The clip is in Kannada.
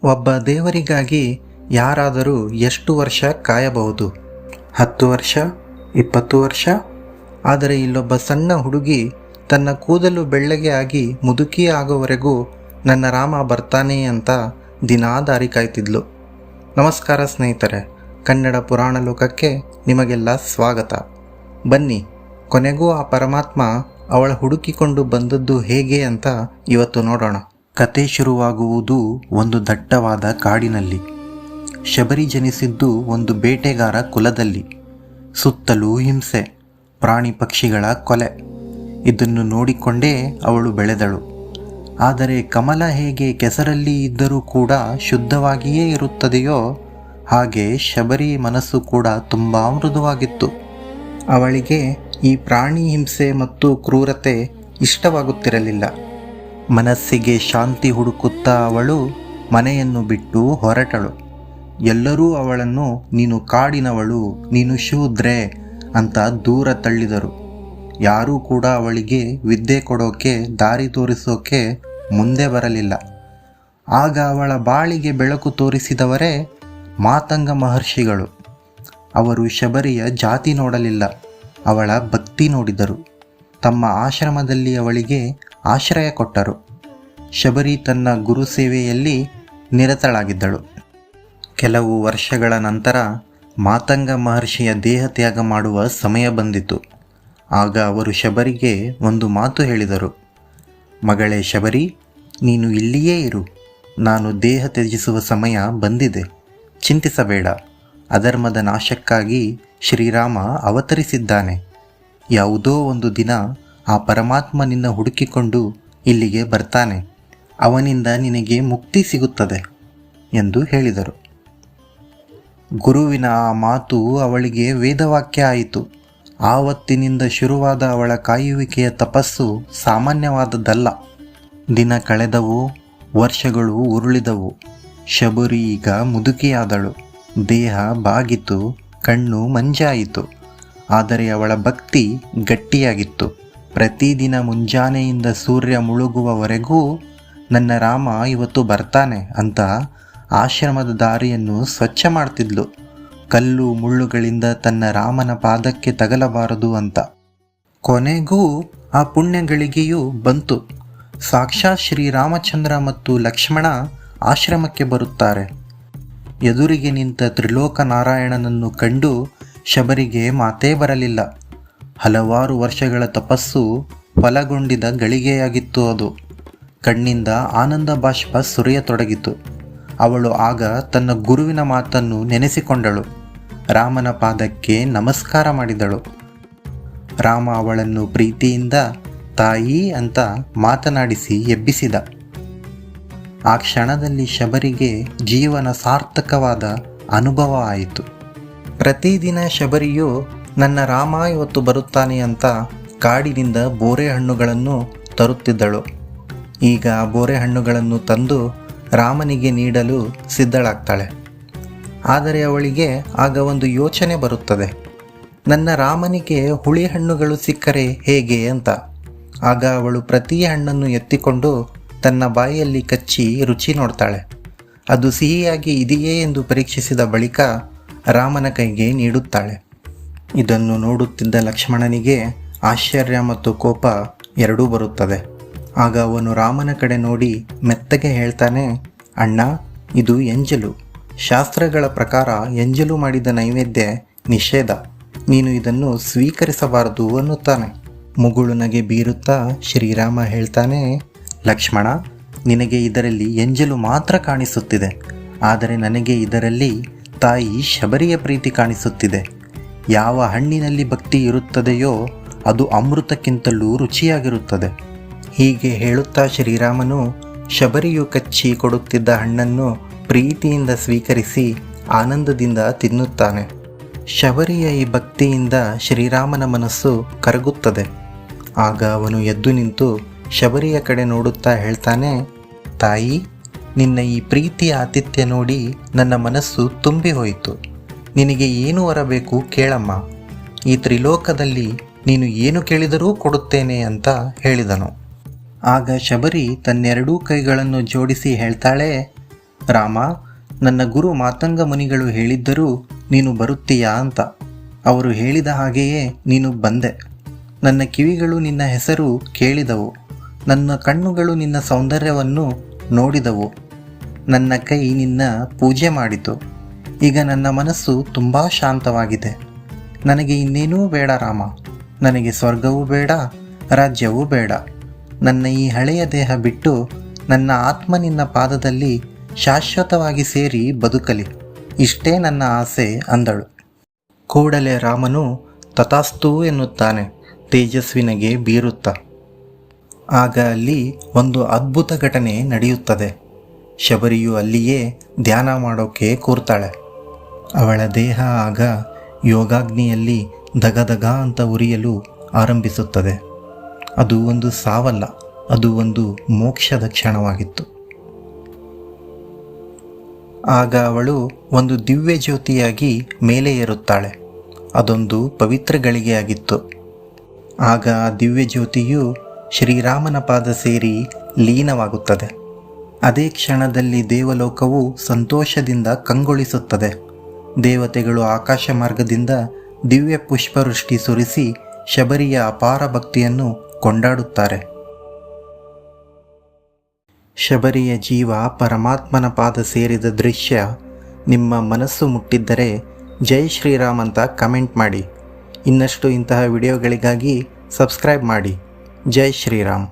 ಒಬ್ಬ ದೇವರಿಗಾಗಿ ಯಾರಾದರೂ ಎಷ್ಟು ವರ್ಷ ಕಾಯಬಹುದು? 10 ವರ್ಷ, 20 ವರ್ಷ? ಆದರೆ ಇಲ್ಲೊಬ್ಬ ಸಣ್ಣ ಹುಡುಗಿ ತನ್ನ ಕೂದಲು ಬೆಳ್ಳಗೆ ಆಗಿ ಮುದುಕಿ ಆಗೋವರೆಗೂ ನನ್ನ ರಾಮ ಬರ್ತಾನೆ ಅಂತ ದಿನಾ ದಾರಿ ಕಾಯ್ತಿದ್ಲು. ನಮಸ್ಕಾರ ಸ್ನೇಹಿತರೆ, ಕನ್ನಡ ಪುರಾಣ ಲೋಕಕ್ಕೆ ನಿಮಗೆಲ್ಲ ಸ್ವಾಗತ. ಬನ್ನಿ, ಕೊನೆಗೂ ಆ ಪರಮಾತ್ಮ ಅವಳ ಹುಡುಕಿಕೊಂಡು ಬಂದದ್ದು ಹೇಗೆ ಅಂತ ಇವತ್ತು ನೋಡೋಣ. ಕತೆ ಶುರುವಾಗುವುದು ಒಂದು ದಟ್ಟವಾದ ಕಾಡಿನಲ್ಲಿ. ಶಬರಿ ಜನಿಸಿದ್ದು ಒಂದು ಬೇಟೆಗಾರ ಕುಲದಲ್ಲಿ. ಸುತ್ತಲೂ ಹಿಂಸೆ, ಪ್ರಾಣಿ ಪಕ್ಷಿಗಳ ಕೊಲೆ. ಇದನ್ನು ನೋಡಿಕೊಂಡೇ ಅವಳು ಬೆಳೆದಳು. ಆದರೆ ಕಮಲ ಹೇಗೆ ಕೆಸರಲ್ಲಿ ಇದ್ದರೂ ಕೂಡ ಶುದ್ಧವಾಗಿಯೇ ಇರುತ್ತದೆಯೋ ಹಾಗೆ ಶಬರಿ ಮನಸ್ಸು ಕೂಡ ತುಂಬ ಮೃದುವಾಗಿತ್ತು. ಅವಳಿಗೆ ಈ ಪ್ರಾಣಿ ಹಿಂಸೆ ಮತ್ತು ಕ್ರೂರತೆ ಇಷ್ಟವಾಗುತ್ತಿರಲಿಲ್ಲ. ಮನಸ್ಸಿಗೆ ಶಾಂತಿ ಹುಡುಕುತ್ತಾ ಅವಳು ಮನೆಯನ್ನು ಬಿಟ್ಟು ಹೊರಟಳು. ಎಲ್ಲರೂ ಅವಳನ್ನು ನೀನು ಕಾಡಿನವಳು, ನೀನು ಶೂದ್ರೆ ಅಂತ ದೂರ ತಳ್ಳಿದರು. ಯಾರೂ ಕೂಡ ಅವಳಿಗೆ ವಿದ್ಯೆ ಕೊಡೋಕೆ, ದಾರಿ ತೋರಿಸೋಕೆ ಮುಂದೆ ಬರಲಿಲ್ಲ. ಆಗ ಅವಳ ಬಾಳಿಗೆ ಬೆಳಕು ತೋರಿಸಿದವರೇ ಮಾತಂಗ ಮಹರ್ಷಿಗಳು. ಅವರು ಶಬರಿಯ ಜಾತಿ ನೋಡಲಿಲ್ಲ, ಅವಳ ಭಕ್ತಿ ನೋಡಿದರು. ತಮ್ಮ ಆಶ್ರಮದಲ್ಲಿ ಅವಳಿಗೆ ಆಶ್ರಯ ಕೊಟ್ಟರು. ಶಬರಿ ತನ್ನ ಗುರು ಸೇವೆಯಲ್ಲಿ ನಿರತಳಾಗಿದ್ದಳು. ಕೆಲವು ವರ್ಷಗಳ ನಂತರ ಮಾತಂಗ ಮಹರ್ಷಿಯ ದೇಹ ತ್ಯಾಗ ಮಾಡುವ ಸಮಯ ಬಂದಿತು. ಆಗ ಅವರು ಶಬರಿಗೆ ಒಂದು ಮಾತು ಹೇಳಿದರು. ಮಗಳೇ ಶಬರಿ, ನೀನು ಇಲ್ಲಿಯೇ ಇರು. ನಾನು ದೇಹ ತ್ಯಜಿಸುವ ಸಮಯ ಬಂದಿದೆ. ಚಿಂತಿಸಬೇಡ. ಅಧರ್ಮದ ನಾಶಕ್ಕಾಗಿ ಶ್ರೀರಾಮ ಅವತರಿಸಿದ್ದಾನೆ. ಯಾವುದೋ ಒಂದು ದಿನ ಆ ಪರಮಾತ್ಮ ನಿನ್ನ ಹುಡುಕಿಕೊಂಡು ಇಲ್ಲಿಗೆ ಬರ್ತಾನೆ. ಅವನಿಂದ ನಿನಗೆ ಮುಕ್ತಿ ಸಿಗುತ್ತದೆ ಎಂದು ಹೇಳಿದರು. ಗುರುವಿನ ಆ ಮಾತು ಅವಳಿಗೆ ವೇದವಾಕ್ಯ ಆಯಿತು. ಆವತ್ತಿನಿಂದ ಶುರುವಾದ ಅವಳ ಕಾಯುವಿಕೆಯ ತಪಸ್ಸು ಸಾಮಾನ್ಯವಾದದ್ದಲ್ಲ. ದಿನ ಕಳೆದವು, ವರ್ಷಗಳು ಉರುಳಿದವು. ಶಬರಿ ಈಗ ಮುದುಕಿಯಾದಳು. ದೇಹ ಬಾಗಿತು, ಕಣ್ಣು ಮಂಜಾಯಿತು. ಆದರೆ ಅವಳ ಭಕ್ತಿ ಗಟ್ಟಿಯಾಗಿತ್ತು. ಪ್ರತಿದಿನ ಮುಂಜಾನೆಯಿಂದ ಸೂರ್ಯ ಮುಳುಗುವವರೆಗೂ ನನ್ನ ರಾಮ ಇವತ್ತು ಬರ್ತಾನೆ ಅಂತ ಆಶ್ರಮದ ದಾರಿಯನ್ನು ಸ್ವಚ್ಛ ಮಾಡ್ತಿದ್ಲು. ಕಲ್ಲು ಮುಳ್ಳುಗಳಿಂದ ತನ್ನ ರಾಮನ ಪಾದಕ್ಕೆ ತಗಲಬಾರದು ಅಂತ. ಕೊನೆಗೂ ಆ ಪುಣ್ಯಗಳಿಗೆಯೂ ಬಂತು. ಸಾಕ್ಷಾತ್ ಶ್ರೀರಾಮಚಂದ್ರ ಮತ್ತು ಲಕ್ಷ್ಮಣ ಆಶ್ರಮಕ್ಕೆ ಬರುತ್ತಾರೆ. ಎದುರಿಗೆ ನಿಂತ ತ್ರಿಲೋಕ ನಾರಾಯಣನನ್ನು ಕಂಡು ಶಬರಿಗೆ ಮಾತೇ ಬರಲಿಲ್ಲ. ಹಲವಾರು ವರ್ಷಗಳ ತಪಸ್ಸು ಫಲಗೊಂಡಿದ್ದ ಗಳಿಗೆಯಾಗಿತ್ತು ಅದು. ಕಣ್ಣಿಂದ ಆನಂದ ಬಾಷ್ಪ ಸುರಿಯತೊಡಗಿತು. ಅವಳು ಆಗ ತನ್ನ ಗುರುವಿನ ಮಾತನ್ನು ನೆನೆಸಿಕೊಂಡಳು. ರಾಮನ ಪಾದಕ್ಕೆ ನಮಸ್ಕಾರ ಮಾಡಿದಳು. ರಾಮ ಅವಳನ್ನು ಪ್ರೀತಿಯಿಂದ ತಾಯಿ ಅಂತ ಮಾತನಾಡಿಸಿ ಎಬ್ಬಿಸಿದ. ಆ ಕ್ಷಣದಲ್ಲಿ ಶಬರಿಗೆ ಜೀವನ ಸಾರ್ಥಕವಾದ ಅನುಭವ ಆಯಿತು. ಪ್ರತಿದಿನ ಶಬರಿಯು ನನ್ನ ರಾಮ ಇವತ್ತು ಬರುತ್ತಾನೆ ಅಂತ ಕಾಡಿನಿಂದ ಬೋರೆ ಹಣ್ಣುಗಳನ್ನು ತರುತ್ತಿದ್ದಳು. ಈಗ ಆ ಬೋರೆ ಹಣ್ಣುಗಳನ್ನು ತಂದು ರಾಮನಿಗೆ ನೀಡಲು ಸಿದ್ಧಳಾಗ್ತಾಳೆ. ಆದರೆ ಅವಳಿಗೆ ಆಗ ಒಂದು ಯೋಚನೆ ಬರುತ್ತದೆ. ನನ್ನ ರಾಮನಿಗೆ ಹುಳಿ ಹಣ್ಣುಗಳು ಸಿಕ್ಕರೆ ಹೇಗೆ ಅಂತ. ಆಗ ಅವಳು ಪ್ರತಿ ಹಣ್ಣನ್ನು ಎತ್ತಿಕೊಂಡು ತನ್ನ ಬಾಯಿಯಲ್ಲಿ ಕಚ್ಚಿ ರುಚಿ ನೋಡ್ತಾಳೆ. ಅದು ಸಿಹಿಯಾಗಿ ಇದೆಯೇ ಎಂದು ಪರೀಕ್ಷಿಸಿದ ಬಳಿಕ ರಾಮನ ಕೈಗೆ ನೀಡುತ್ತಾಳೆ. ಇದನ್ನು ನೋಡುತ್ತಿದ್ದ ಲಕ್ಷ್ಮಣನಿಗೆ ಆಶ್ಚರ್ಯ ಮತ್ತು ಕೋಪ ಎರಡೂ ಬರುತ್ತದೆ. ಆಗ ಅವನು ರಾಮನ ಕಡೆ ನೋಡಿ ಮೆತ್ತಗೆ ಹೇಳ್ತಾನೆ, ಅಣ್ಣ, ಇದು ಎಂಜಲು. ಶಾಸ್ತ್ರಗಳ ಪ್ರಕಾರ ಎಂಜಲು ಮಾಡಿದ ನೈವೇದ್ಯ ನಿಷೇಧ. ನೀನು ಇದನ್ನು ಸ್ವೀಕರಿಸಬಾರದು ಅನ್ನುತ್ತಾನೆ. ಮುಗುಳು ನಗೆ ಬೀರುತ್ತಾ ಶ್ರೀರಾಮ ಹೇಳ್ತಾನೆ, ಲಕ್ಷ್ಮಣ, ನಿನಗೆ ಇದರಲ್ಲಿ ಎಂಜಲು ಮಾತ್ರ ಕಾಣಿಸುತ್ತಿದೆ. ಆದರೆ ನನಗೆ ಇದರಲ್ಲಿ ತಾಯಿ ಶಬರಿಯ ಪ್ರೀತಿ ಕಾಣಿಸುತ್ತಿದೆ. ಯಾವ ಹಣ್ಣಿನಲ್ಲಿ ಭಕ್ತಿ ಇರುತ್ತದೆಯೋ ಅದು ಅಮೃತಕ್ಕಿಂತಲೂ ರುಚಿಯಾಗಿರುತ್ತದೆ. ಹೀಗೆ ಹೇಳುತ್ತಾ ಶ್ರೀರಾಮನು ಶಬರಿಯು ಕಚ್ಚಿ ಕೊಡುತ್ತಿದ್ದ ಹಣ್ಣನ್ನು ಪ್ರೀತಿಯಿಂದ ಸ್ವೀಕರಿಸಿ ಆನಂದದಿಂದ ತಿನ್ನುತ್ತಾನೆ. ಶಬರಿಯ ಈ ಭಕ್ತಿಯಿಂದ ಶ್ರೀರಾಮನ ಮನಸ್ಸು ಕರಗುತ್ತದೆ. ಆಗ ಅವನು ಎದ್ದು ನಿಂತು ಶಬರಿಯ ಕಡೆ ನೋಡುತ್ತಾ ಹೇಳ್ತಾನೆ, ತಾಯಿ, ನಿನ್ನ ಈ ಪ್ರೀತಿಯ ಆತಿಥ್ಯ ನೋಡಿ ನನ್ನ ಮನಸ್ಸು ತುಂಬಿ ಹೋಯಿತು. ನಿನಗೆ ಏನು ಹೊರಬೇಕು ಕೇಳಮ್ಮ. ಈ ತ್ರಿಲೋಕದಲ್ಲಿ ನೀನು ಏನು ಕೇಳಿದರೂ ಕೊಡುತ್ತೇನೆ ಅಂತ ಹೇಳಿದನು. ಆಗ ಶಬರಿ ತನ್ನೆರಡೂ ಕೈಗಳನ್ನು ಜೋಡಿಸಿ ಹೇಳ್ತಾಳೆ, ರಾಮ, ನನ್ನ ಗುರು ಮಾತಂಗ ಮುನಿಗಳು ಹೇಳಿದ್ದರೂ ನೀನು ಬರುತ್ತೀಯಾ ಅಂತ. ಅವರು ಹೇಳಿದ ಹಾಗೆಯೇ ನೀನು ಬಂದೆ. ನನ್ನ ಕಿವಿಗಳು ನಿನ್ನ ಹೆಸರು ಕೇಳಿದವು, ನನ್ನ ಕಣ್ಣುಗಳು ನಿನ್ನ ಸೌಂದರ್ಯವನ್ನು ನೋಡಿದವು, ನನ್ನ ಕೈ ನಿನ್ನ ಪೂಜೆ ಮಾಡಿತು. ಈಗ ನನ್ನ ಮನಸ್ಸು ತುಂಬ ಶಾಂತವಾಗಿದೆ. ನನಗೆ ಇನ್ನೇನೂ ಬೇಡ ರಾಮ. ನನಗೆ ಸ್ವರ್ಗವೂ ಬೇಡ, ರಾಜ್ಯವೂ ಬೇಡ. ನನ್ನ ಈ ಹಳೆಯ ದೇಹ ಬಿಟ್ಟು ನನ್ನ ಆತ್ಮ ನಿನ್ನ ಪಾದದಲ್ಲಿ ಶಾಶ್ವತವಾಗಿ ಸೇರಿ ಬದುಕಲಿ. ಇಷ್ಟೇ ನನ್ನ ಆಸೆ ಅಂದಳು. ಕೂಡಲೇ ರಾಮನು ತಥಾಸ್ತು ಎನ್ನುತ್ತಾನೆ, ತೇಜಸ್ವಿನಿಗೆ ಬೀರುತ್ತ. ಆಗ ಅಲ್ಲಿ ಒಂದು ಅದ್ಭುತ ಘಟನೆ ನಡೆಯುತ್ತದೆ. ಶಬರಿಯು ಅಲ್ಲಿಯೇ ಧ್ಯಾನ ಮಾಡೋಕ್ಕೆ ಕೂರ್ತಾಳೆ. ಅವಳ ದೇಹ ಆಗ ಯೋಗಾಗ್ನಿಯಲ್ಲಿ ದಗದಗ ಅಂತ ಉರಿಯಲು ಆರಂಭಿಸುತ್ತದೆ. ಅದು ಒಂದು ಸಾವಲ್ಲ, ಅದು ಒಂದು ಮೋಕ್ಷದ ಕ್ಷಣವಾಗಿತ್ತು. ಆಗ ಅವಳು ಒಂದು ದಿವ್ಯ ಜ್ಯೋತಿಯಾಗಿ ಮೇಲೆ ಏರುತ್ತಾಳೆ. ಅದೊಂದು ಪವಿತ್ರ ಗಳಿಗೆಯಾಗಿತ್ತು. ಆಗ ಆ ದಿವ್ಯ ಜ್ಯೋತಿಯು ಶ್ರೀರಾಮನ ಪಾದ ಸೇರಿ ಲೀನವಾಗುತ್ತದೆ. ಅದೇ ಕ್ಷಣದಲ್ಲಿ ದೇವಲೋಕವು ಸಂತೋಷದಿಂದ ಕಂಗೊಳಿಸುತ್ತದೆ. ದೇವತೆಗಳು ಆಕಾಶ ಮಾರ್ಗದಿಂದ ದಿವ್ಯ ಪುಷ್ಪವೃಷ್ಟಿ ಸುರಿಸಿ ಶಬರಿಯ ಅಪಾರ ಭಕ್ತಿಯನ್ನು ಕೊಂಡಾಡುತ್ತಾರೆ. ಶಬರಿಯ ಜೀವ ಪರಮಾತ್ಮನ ಪಾದ ಸೇರಿದ ದೃಶ್ಯ ನಿಮ್ಮ ಮನಸ್ಸು ಮುಟ್ಟಿದ್ದರೆ ಜೈ ಶ್ರೀರಾಮ್ ಅಂತ ಕಮೆಂಟ್ ಮಾಡಿ. ಇನ್ನಷ್ಟು ಇಂತಹ ವಿಡಿಯೋಗಳಿಗಾಗಿ ಸಬ್ಸ್ಕ್ರೈಬ್ ಮಾಡಿ. ಜೈ ಶ್ರೀರಾಮ್.